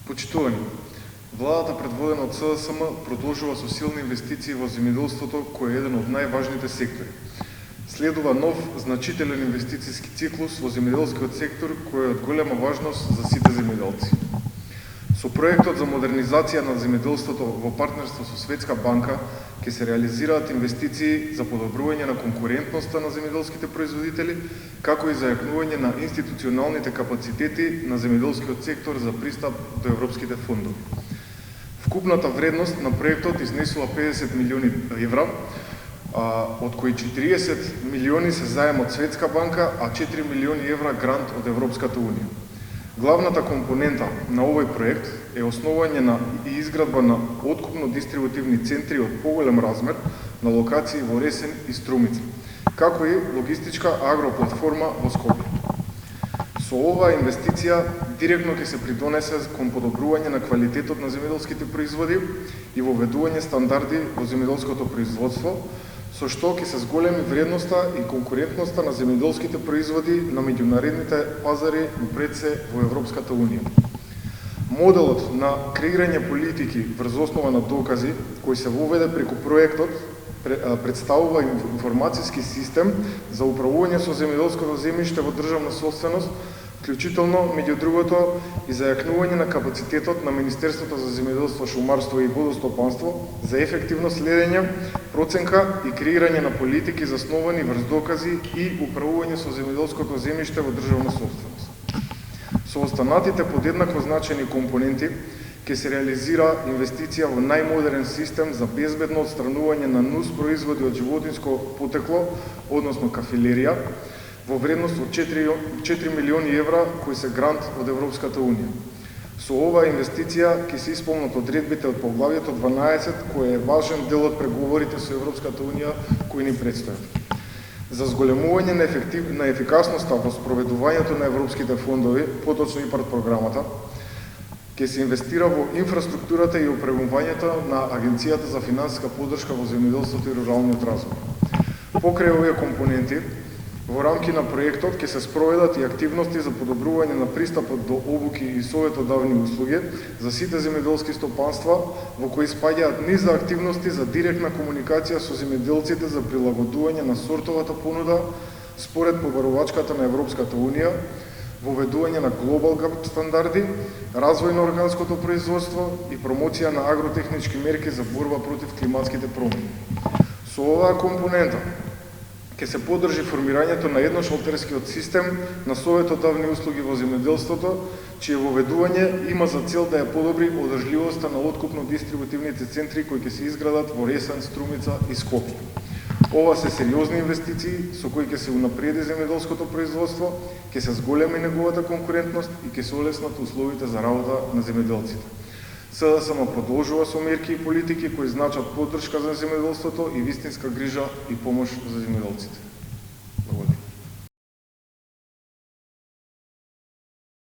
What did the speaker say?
Почитувани, владата предводена од СДСМ продолжува со силни инвестиции во земјоделството, кој е еден од најважните сектори. Следува нов значителен инвестициски циклус во земјоделскиот сектор, кој е од голема важност за сите земјоделци. Со проектот за модернизација на земјоделството во партнерство со Светска банка ќе се реализираат инвестиции за подобрување на конкурентноста на земјоделските производители, како и за јакнување на институционалните капацитети на земјоделскиот сектор за пристап до европските фондови. Вкупната вредност на проектот изнесува 50 милиони евра, од кои 40 милиони се заем од Светска банка, а 4 милиони евра грант од Европската унија. Главната компонента на овој проект е основање на и изградба на откупно-дистрибутивни центри од поголем размер на локации во Ресен и Струмица, како и логистичка агроплатформа во Скопје. Со оваа инвестиција директно ќе се придонесе кон подобрување на квалитетот на земјоделските производи и воведување стандарди во земјоделското производство, со што ќе се зголеми вредноста и конкурентноста на земјоделските производи на меѓународните пазари пред се во Европската унија. Моделот на креирање политики врз основа на докази, кој се воведе преку проектот, представува информациски систем за управување со земјоделското земјиште во државна собственост, вклучително, меѓу другото, и за јакнување на капацитетот на Министерството за земјоделство, шумарство и водостопанство за ефективно следење, проценка и креирање на политики засновани врз докази и управување со земјоделското земјиште во државна собственост. Со останатите подеднакво значени компоненти ќе се реализира инвестиција во најмодерен систем за безбедно отстранување на нус производи од животинско потекло, односно кафелерија, во вредност од 4 милиони евра, кои се грант од Европската унија. Со оваа инвестиција ќе се исполнат одредбите од поглавието 12, кој е важен дел од преговорите со Европската унија кои ни предстојат. За зголемување на ефикасноста во спроведувањето на европските фондови, поточно ИПАРД програмата, ќе се инвестира во инфраструктурата и опремувањето на Агенцијата за финансиска поддршка во земјоделството и руралниот развој. Покрај овие компоненти, во рамки на проектот ќе се спроведат и активности за подобрување на пристапот до обуки и советодавни услуги за сите земјоделски стопанства, во кои спаѓаат низ активности за директна комуникација со земјоделците за прилагодување на сортовата понуда според побарувачката на Европската унија, воведување на глобал гап стандарди, развој на органското производство и промоција на агротехнички мерки за борба против климатските промени. Со оваа компонента ќе се поддржи формирањето на едношолтерскиот систем на советодавни услуги во земјоделството, чие воведување има за цел да ја подобри одржливоста на откупно-дистрибутивните центри кои ќе се изградат во Ресен, Струмица и Скопје. Ова се сериозни инвестиции со кои ќе се унапреди земјоделското производство, ќе се зголеми неговата конкурентност и ќе се олеснат условите за работа на земјоделците. СДСМ продолжува со мерки и политики кои значат поддршка за земјоделството и вистинска грижа и помош за земјоделците.